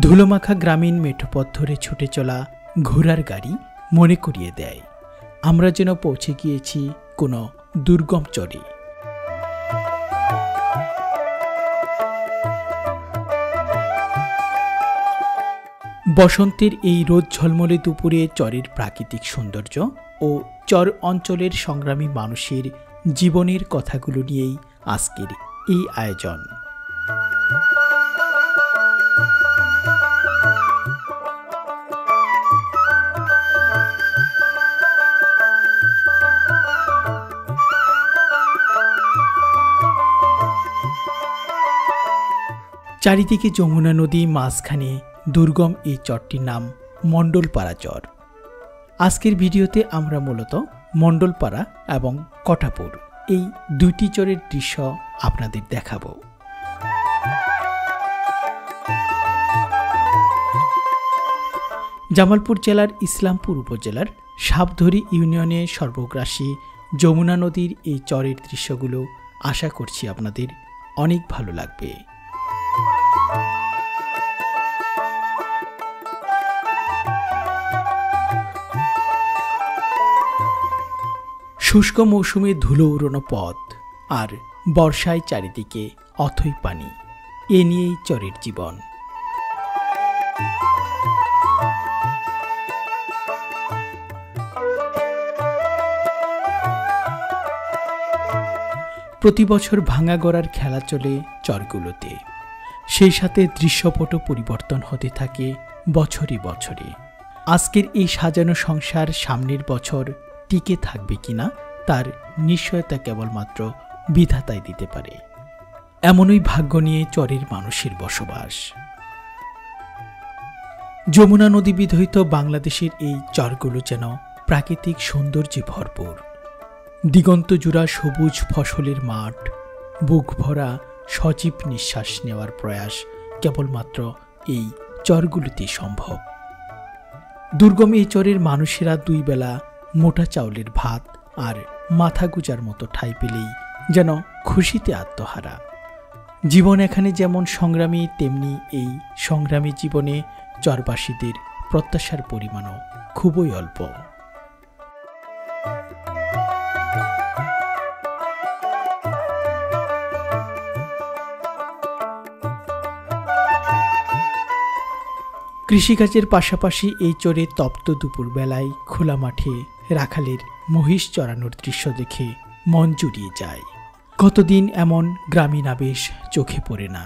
ধুলোমাখা গ্রামীণ মেঠোপথ ধরে ছুটে চলা ঘোড়ার গাড়ি মনে করিয়ে দেয় আমরা যেন পৌঁছে গিয়েছি কোনো দুর্গম চরে। বসন্তের এই রোদ ঝলমলে দুপুরে চরের প্রাকৃতিক সৌন্দর্য ও চর অঞ্চলের সংগ্রামী মানুষের জীবনের কথাগুলো নিয়েই আজকের এই আয়োজন। চারিদিকে যমুনা নদী, মাঝখানে দুর্গম এই চরটির নাম মণ্ডলপাড়া চর। আজকের ভিডিওতে আমরা মূলত মণ্ডলপাড়া এবং কটাপুর এই দুইটি চরের দৃশ্য আপনাদের দেখাবো। জামালপুর জেলার ইসলামপুর উপজেলার সাপধরি ইউনিয়নে সর্বগ্রাসী যমুনা নদীর এই চরের দৃশ্যগুলো আশা করছি আপনাদের অনেক ভালো লাগবে। শুষ্ক মৌসুমে ধুলো উড়ানো পথ আর বর্ষায় চারিদিকে অথই পানি, এ নিয়েই চরের জীবন। প্রতি বছর ভাঙা গড়ার খেলা চলে চরগুলোতে, সেই সাথে দৃশ্যপটও পরিবর্তন হতে থাকে বছরে বছরে। আজকের এই সাজানো সংসার সামনের বছর টিকে থাকবে কিনা তার নিশ্চয়তা কেবলমাত্র বিধাতাই দিতে পারে। এমনই ভাগ্য নিয়ে চরের মানুষের বসবাস। যমুনা নদী বিধৌত বাংলাদেশের এই চরগুলো যেন প্রাকৃতিক সৌন্দর্যে ভরপুর। দিগন্ত জোড়া সবুজ ফসলের মাঠ, বুক ভরা সজীব নিঃশ্বাস নেওয়ার প্রয়াস কেবলমাত্র এই চরগুলিতে সম্ভব। দুর্গম এই চরের মানুষেরা দুই বেলা মোটা চাউলের ভাত আর মাথা গুজার মতো ঠাঁই পেলেই যেন খুশিতে আত্মহারা। জীবন এখানে যেমন সংগ্রামী, তেমনি এই সংগ্রামী জীবনে চরবাসীদের প্রত্যাশার পরিমাণও খুবই অল্প। কৃষিকাজের পাশাপাশি এই চরে তপ্ত দুপুরবেলায় খোলা মাঠে রাখালের মহিষ চরানোর দৃশ্য দেখে মন জুড়িয়ে যায়। কতদিন এমন গ্রামীণ আবেশ চোখে পড়ে না।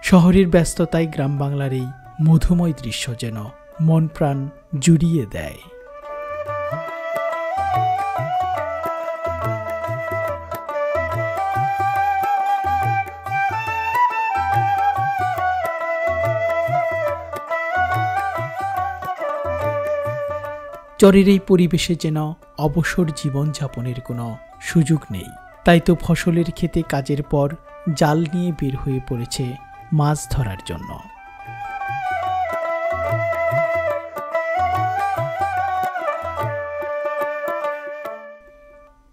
শহরের ব্যস্ততায় গ্রাম বাংলার এই মধুময় দৃশ্য যেন মন প্রাণ জুড়িয়ে দেয়। চরের এই পরিবেশে যেন অবসর জীবনযাপনের কোনো সুযোগ নেই। তাই তো ফসলের ক্ষেতে কাজের পর জাল নিয়ে বের হয়ে পড়েছে মাছ ধরার জন্য।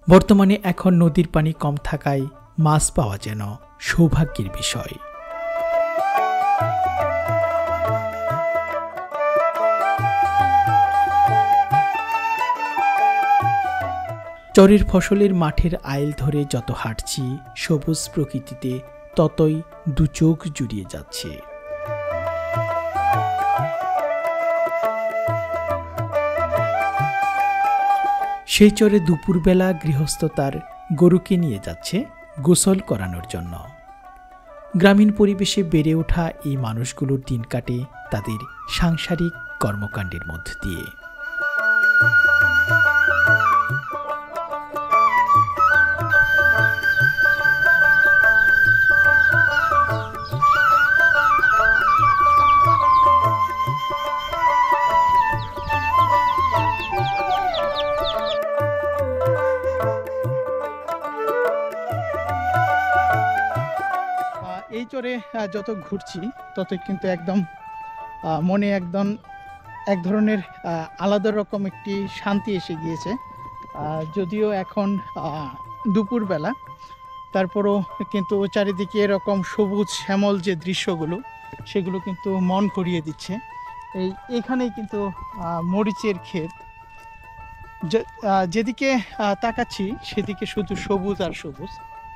বর্তমানে এখন নদীর পানি কম থাকায় মাছ পাওয়া যেন সৌভাগ্যের বিষয়। চরের ফসলের মাঠের আইল ধরে যত হাঁটছি, সবুজ প্রকৃতিতে ততই দু চোখ জুড়িয়ে যাচ্ছে। সেই চরে দুপুরবেলা গৃহস্থ তার গরুকে নিয়ে যাচ্ছে গোসল করানোর জন্য। গ্রামীণ পরিবেশে বেড়ে ওঠা এই মানুষগুলোর দিন কাটে তাদের সাংসারিক কর্মকাণ্ডের মধ্য দিয়ে। এই চরে যত ঘুরছি তত কিন্তু একদম মনে একদম এক ধরনের আলাদা রকম একটি শান্তি এসে গিয়েছে। যদিও এখন দুপুরবেলা, তারপরও কিন্তু চারিদিকে এরকম সবুজ শ্যামল যে দৃশ্যগুলো সেগুলো কিন্তু মন করিয়ে দিচ্ছে। এখানেই কিন্তু মরিচের ক্ষেত, যেদিকে তাকাচ্ছি সেদিকে শুধু সবুজ আর সবুজ,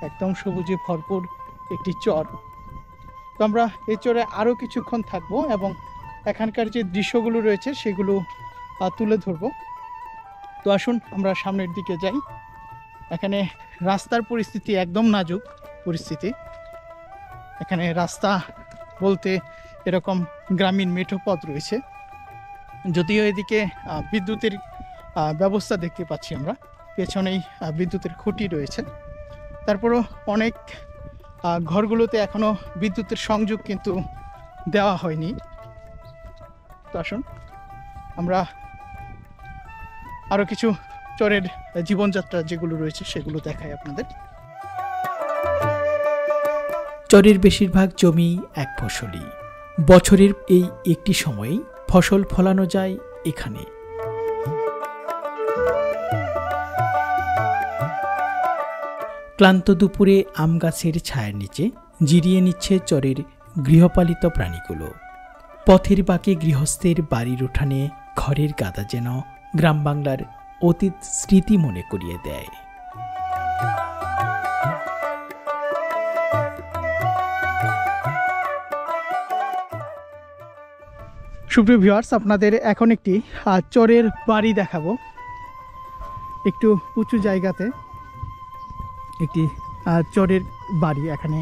একদম সবুজে ভরপুর একটি চর। তো আমরা এই চরে আরও কিছুক্ষণ থাকবো এবং এখানকার যে দৃশ্যগুলো রয়েছে সেগুলো তুলে ধরবো। তো আসুন আমরা সামনের দিকে যাই। এখানে রাস্তার পরিস্থিতি একদম নাজুক পরিস্থিতি। এখানে রাস্তা বলতে এরকম গ্রামীণ মেঠো পথ রয়েছে, যদিও এদিকে বিদ্যুতের ব্যবস্থা দেখতে পাচ্ছি আমরা, পেছনেই বিদ্যুতের খুঁটি রয়েছে। তারপরও অনেক ঘরগুলোতে এখনও বিদ্যুতের সংযোগ কিন্তু দেওয়া হয়নি। তো আসুন আমরা আরও কিছু চরের জীবনযাত্রা যেগুলো রয়েছে সেগুলো দেখাই আপনাদের। চরের বেশিরভাগ জমি এক ফসলি, বছরের এই একটি সময়েই ফসল ফলানো যায় এখানে। ক্লান্ত দুপুরে আম গাছের ছায়ার নিচে জিরিয়ে নিচ্ছে চরের গৃহপালিত প্রাণীগুলো। পথের বাঁকে গৃহস্থের বাড়ির উঠানে ঘরের গাদা যেন গ্রাম বাংলার অতীত স্মৃতি মনে করিয়ে দেয়। সুপ্রিয় ভিউয়ার্স, আপনাদের এখন একটি চরের বাড়ি দেখাবো। একটু উঁচু জায়গাতে একটি চরের বাড়ি, এখানে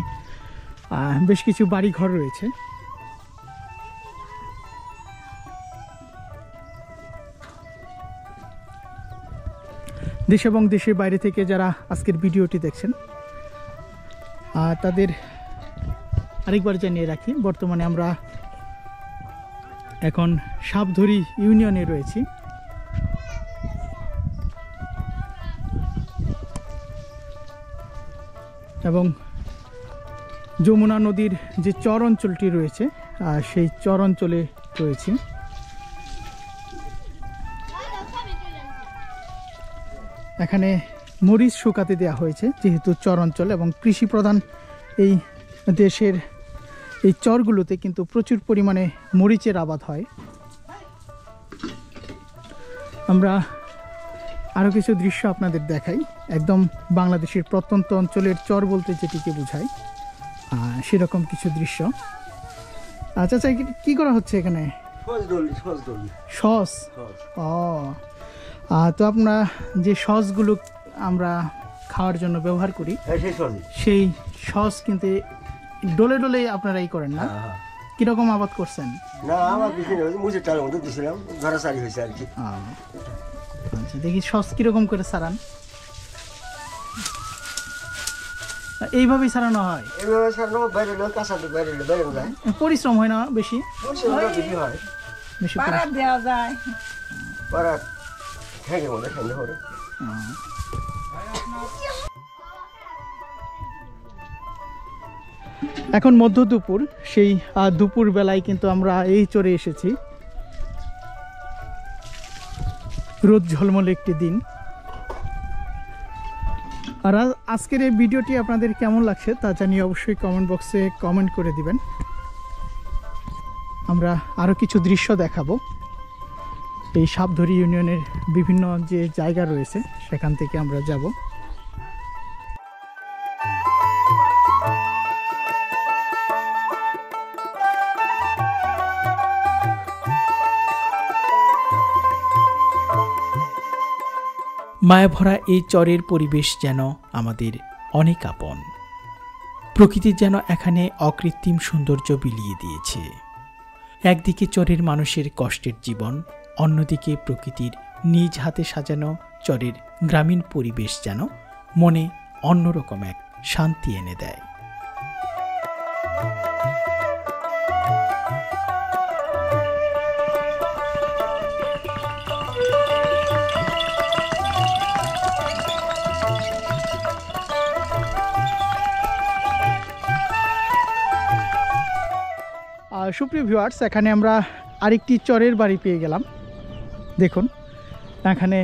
বেশ কিছু বাড়ি ঘর রয়েছে। দেশ এবং দেশের বাইরে থেকে যারা আজকের ভিডিওটি দেখছেন তাদের আরেকবার জানিয়ে রাখি, বর্তমানে আমরা এখন সাপধরি ইউনিয়নে রয়েছি। এবং যমুনা নদীর যে চর অঞ্চলটি রয়েছে সেই চর অঞ্চলে রয়েছি। এখানে মরিচ শুকাতে দেওয়া হয়েছে যেহেতু চর অঞ্চল এবং কৃষি প্রধান এই দেশের এই চরগুলোতে কিন্তু প্রচুর পরিমাণে মরিচের আবাদ হয়। আমরা আরও কিছু দৃশ্য আপনাদের দেখাই, একদম বাংলাদেশের প্রত্যন্ত অঞ্চলের চর বলতে যেটিকে বোঝায় সেরকম কিছু দৃশ্য। আচ্ছা, কি করা হচ্ছে এখানে? সস। ও, তো আমরা যে সসগুলো আমরা খাওয়ার জন্য ব্যবহার করি সেই সস কিন্তু ডলে ডলে আপনারা এই করেন না? কিরকম আবাদ করছেন? আচ্ছা, দেখি সস কিরকম করে সারান। এইভাবেই সারানো হয়? পরিশ্রম হয় না বেশি? বেশি দেওয়া যায়। এখন মধ্য দুপুর, সেই দুপুর বেলায় কিন্তু আমরা এই চরে এসেছি। রোদ ঝলমলে একটি দিন। আর আজকের এই ভিডিওটি আপনাদের কেমন লাগছে তা জানিয়ে অবশ্যই কমেন্ট বক্সে কমেন্ট করে দিবেন। আমরা আরও কিছু দৃশ্য দেখাবো। এই সাপধরি ইউনিয়নের বিভিন্ন যে জায়গা রয়েছে সেখান থেকে আমরা যাব। মায়াভরা এই চরের পরিবেশ যেন আমাদের অনেক আপন। প্রকৃতি যেন এখানে অকৃত্রিম সৌন্দর্য বিলিয়ে দিয়েছে। একদিকে চরের মানুষের কষ্টের জীবন, অন্যদিকে প্রকৃতির নিজ হাতে সাজানো চরের গ্রামীণ পরিবেশ যেন মনে অন্যরকম এক শান্তি এনে দেয়। সুপ্রিয় ভিউয়ার্স, এখানে আমরা আরেকটি চরের বাড়ি পেয়ে গেলাম। দেখুন এখানে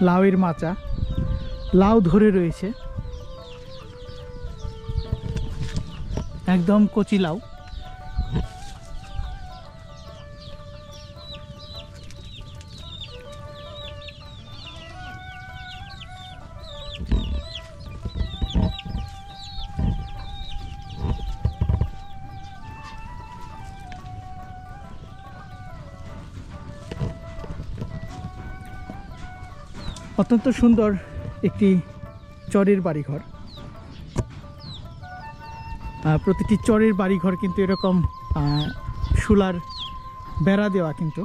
লাউয়ের মাচা, লাউ ধরে রয়েছে। একদম কচি লাউ। অত্যন্ত সুন্দর একটি চরের বাড়িঘর। প্রতিটি চরের বাড়িঘর কিন্তু এরকম শোলার বেড়া দেওয়া। কিন্তু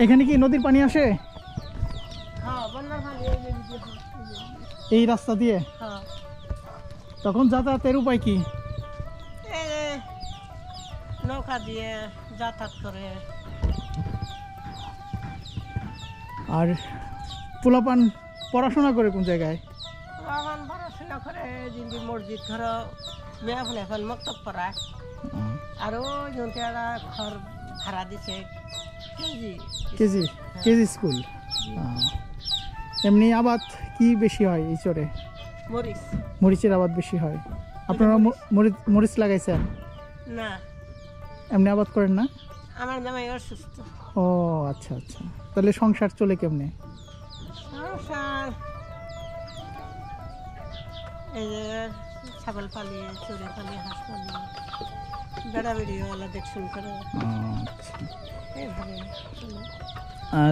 এখানে কি নদীর পানি আসে এই রাস্তা দিয়ে? তখন যাতায়াতের উপায় কি? নৌকা দিয়ে যাতায়াত করে। আর পোলাপান পড়াশোনা করে কোন জায়গায়? পোলাপান পড়াশোনা করে জিন্দি মসজিদ ঘর মেয়ে ফোন এখন মক্তব পড়ায়। আর ওই জনটা ঘর ভাড়া দিছে কেজি কেজি কেজি স্কুল। এমনি আবাদ কি বেশি হয় এই চরে? মরিচ, মরিচের আবাদ বেশি হয়। আপনারা মরিচ লাগাইছেন না? এমনি আবাদ করেন না? আমার জামাই অসুস্থ। ও আচ্ছা আচ্ছা, তাহলে সংসার চলে কেমনে? সংসার এই যে ছাগল পালিয়ে, চড়ে পালিয়ে, হাঁস পালিয়ে, বেড়া বেড়িওয়ালা দেখশুন করে এইভাবে চলে।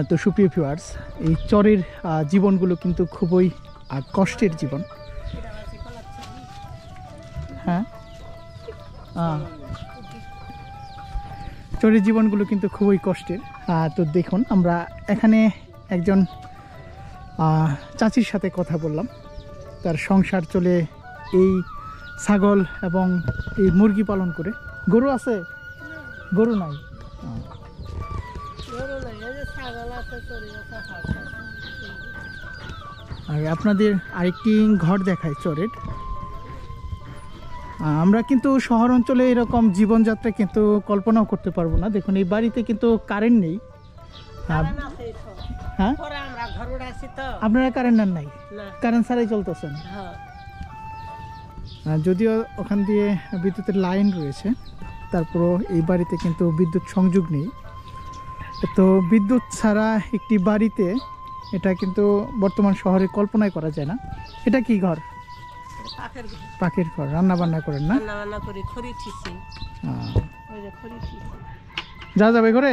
তো সুপ্রিয় ভিউয়ার্স, এই চরের জীবনগুলো কিন্তু খুবই কষ্টের জীবন। হ্যাঁ, চরের জীবনগুলো কিন্তু খুবই কষ্টের। তো দেখুন, আমরা এখানে একজন চাচির সাথে কথা বললাম। তার সংসার চলে এই ছাগল এবং এই মুরগি পালন করে। গরু আছে? গরু নাই। আর আপনাদের আরেকটি ঘর দেখায় চরের। আমরা কিন্তু শহর অঞ্চলে এরকম জীবনযাত্রা কিন্তু কল্পনাও করতে পারবো না। দেখুন, এই বাড়িতে কিন্তু কারেন্ট নেই। হ্যাঁ, আপনারা কারেন্ট নেন নাই? কারেন্ট ছাড়াই চলতেছেন? যদিও ওখান দিয়ে বিদ্যুতের লাইন রয়েছে, তারপরও এই বাড়িতে কিন্তু বিদ্যুৎ সংযোগ নেই। তো বিদ্যুৎ ছাড়া একটি বাড়িতে, এটা কিন্তু বর্তমান শহরে কল্পনাই করা যায় না। এটা কি ঘর? পাখির ঘর। রান্না বান্না করেন না? যা যাবে ঘরে?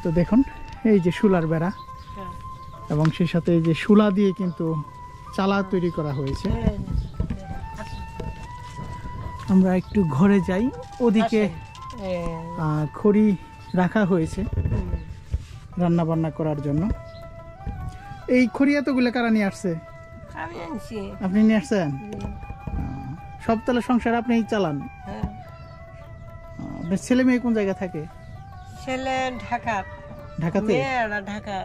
তো দেখুন, এই যে শুলার বেড়া এবং সেই সাথে এই যে শুলা দিয়ে কিন্তু চালা তৈরি করা হয়েছে। আমরা একটু ঘরে যাই। ওদিকে খড়ি রাখা হয়েছে রান্না বান্না করার জন্য। এই খড়ি এতগুলো কারা নিয়ে আসছে? আপনি নিয়ে আসছেন? সব তাহলে সংসার আপনি চালান? ছেলে মেয়ে কোন জায়গা থাকে? ছেলে ঢাকা। ঢাকাতে? ঢাকা।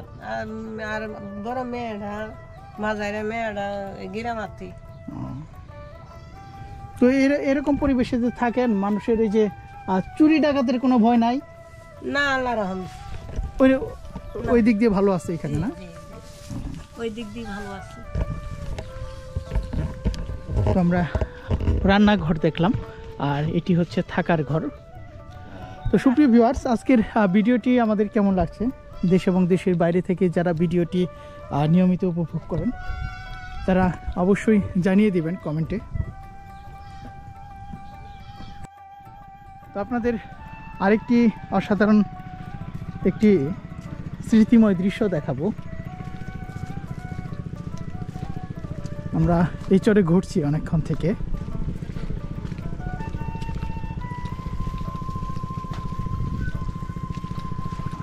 আর বড় মেয়েরা, মাঝারে মেয়েরা গিরামাতি। তো এরকম পরিবেশে যে থাকেন, মানুষের এই যে চুরি ডাকাতের কোনো ভয় নাই? না, আল্লাহ রহম। ওই দিক দিয়ে ভালো আছে এখানে, না? ওই দিক দিয়ে ভালো আছে। তো আমরা রান্নাঘর দেখলাম, আর এটি হচ্ছে থাকার ঘর। তো সুপ্রিয় ভিউয়ার্স, আজকের ভিডিওটি আমাদের কেমন লাগছে? দেশ এবং দেশের বাইরে থেকে যারা ভিডিওটি নিয়মিত উপভোগ করেন, তারা অবশ্যই জানিয়ে দিবেন কমেন্টে। তো আপনাদের আরেকটি অসাধারণ একটি স্মৃতিময় দৃশ্য দেখাবো। আমরা এই চরে ঘুরছি অনেকক্ষণ থেকে।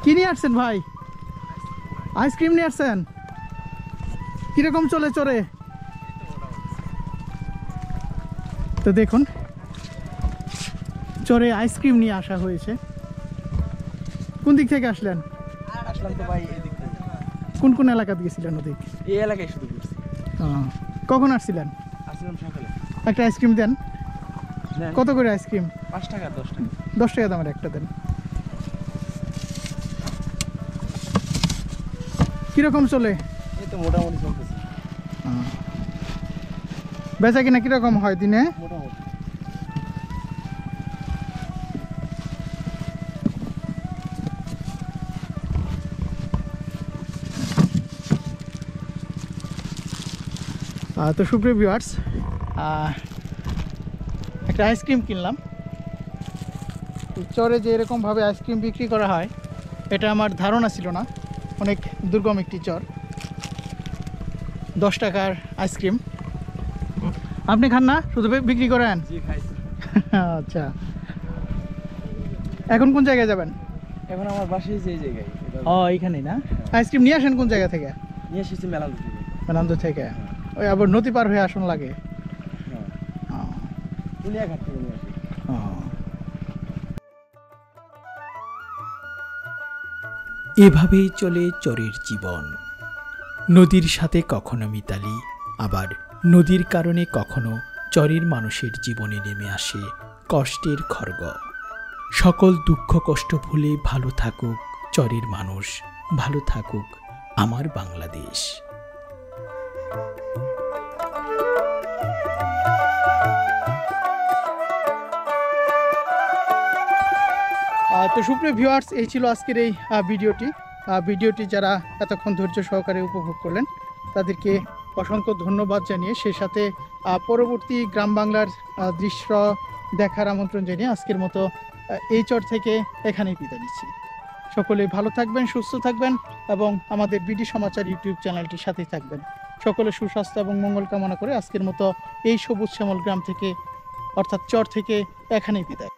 কি নিয়ে আসছেন ভাই? আইসক্রিম নিয়ে আসছেন? কিরকম চলে চরে? তো দেখুন, চরে আইসক্রিম নিয়ে আসা হয়েছে। কোন দিক থেকে আসলেন? আসলাম তো ভাই এদিক থেকে। কোন কোন এলাকাতে গেছিলেন? ওদিক এই এলাকায় শুধু ঘুরছি। কখন আসছিলেন? আসলাম সকালে। একটা আইসক্রিম দেন। কত করে আইসক্রিম? 5 টাকা, 10 টাকা। 10 টাকা দামের একটা দেন। কিরকম চলে? এই তো তো মোটামুটি চলতেছে। বেচা কিনা কিরকম হয় দিনে? মোটামুটি। তো সুপ্রিয় ভিউয়ার্স, একটা আইসক্রিম কিনলাম। এই চরে যে এরকমভাবে আইসক্রিম বিক্রি করা হয় এটা আমার ধারণা ছিল না। অনেক দুর্গম একটি চর। 10 টাকার আইসক্রিম। আপনি খান না, শুধু বিক্রি করেন? জি খাইছি। আচ্ছা, এখন কোন জায়গায় যাবেন? এখন আমার বাসায় যে জায়গায় ও এইখানেই না? আইসক্রিম নিয়ে আসেন কোন জায়গা থেকে? নিয়ে এসেছি মেলান্দু থেকে। মেলান্দু থেকে? ওই আবার নদী পার হয়ে আসন লাগে? হ্যাঁ, ও, কুলিয়াঘাট থেকে নিয়ে আসি। ও। এভাবেই চলে চরের জীবন। নদীর সাথে কখনো মিতালি, আবার নদীর কারণে কখনো চরের মানুষের জীবনে নেমে আসে কষ্টের খড়গ। সকল দুঃখ কষ্ট ভুলে ভালো থাকুক চরের মানুষ, ভালো থাকুক আমার বাংলাদেশ। তো সুপ্রিয় ভিউয়ার্স, এই ছিল আজকের এই ভিডিওটি যারা এতক্ষণ ধৈর্য সহকারে উপভোগ করলেন তাদেরকে অসংখ্য ধন্যবাদ জানিয়ে সেই সাথে পরবর্তী গ্রাম বাংলার দৃশ্য দেখার আমন্ত্রণ জানিয়ে আজকের মতো এই চর থেকে এখানেই বিদায় নিচ্ছি। সকলে ভালো থাকবেন, সুস্থ থাকবেন এবং আমাদের বিডি সমাচার ইউটিউব চ্যানেলটির সাথেই থাকবেন। সকলে সুস্বাস্থ্য এবং মঙ্গল কামনা করে আজকের মতো এই সবুজ শ্যামল গ্রাম থেকে অর্থাৎ চর থেকে এখানেই বিদায়।